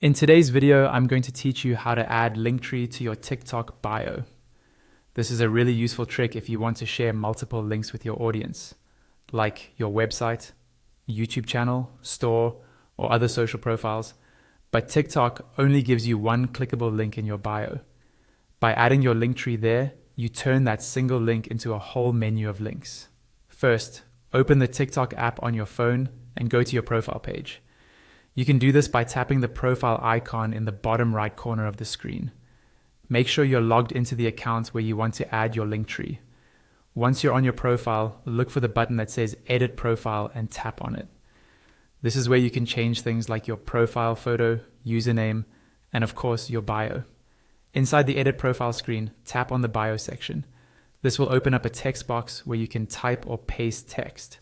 In today's video, I'm going to teach you how to add Linktree to your TikTok bio. This is a really useful trick if you want to share multiple links with your audience, like your website, YouTube channel, store, or other social profiles, but TikTok only gives you one clickable link in your bio. By adding your Linktree there, you turn that single link into a whole menu of links. First, open the TikTok app on your phone and go to your profile page. You can do this by tapping the profile icon in the bottom right corner of the screen. Make sure you're logged into the account where you want to add your Linktree. Once you're on your profile, look for the button that says Edit Profile and tap on it. This is where you can change things like your profile photo, username, and of course your bio. Inside the Edit Profile screen, tap on the bio section. This will open up a text box where you can type or paste text.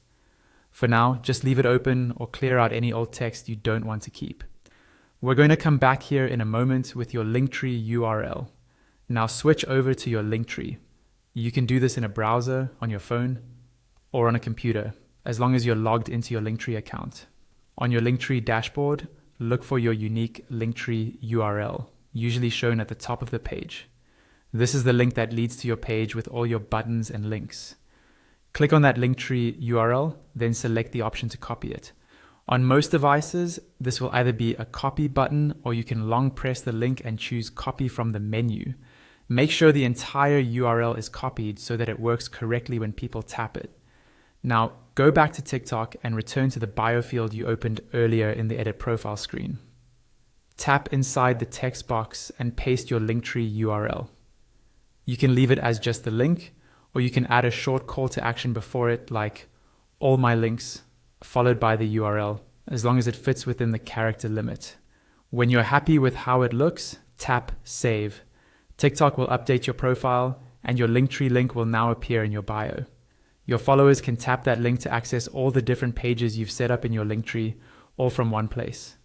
For now, just leave it open or clear out any old text you don't want to keep. We're going to come back here in a moment with your Linktree URL. Now switch over to your Linktree. You can do this in a browser, on your phone, or on a computer, as long as you're logged into your Linktree account. On your Linktree dashboard, look for your unique Linktree URL, usually shown at the top of the page. This is the link that leads to your page with all your buttons and links. Click on that Linktree URL, then select the option to copy it. On most devices, this will either be a copy button or you can long press the link and choose copy from the menu. Make sure the entire URL is copied so that it works correctly when people tap it. Now, go back to TikTok and return to the bio field you opened earlier in the edit profile screen. Tap inside the text box and paste your Linktree URL. You can leave it as just the link, or you can add a short call to action before it, like all my links, followed by the URL, as long as it fits within the character limit. When you're happy with how it looks, tap Save. TikTok will update your profile, and your Linktree link will now appear in your bio. Your followers can tap that link to access all the different pages you've set up in your Linktree, all from one place.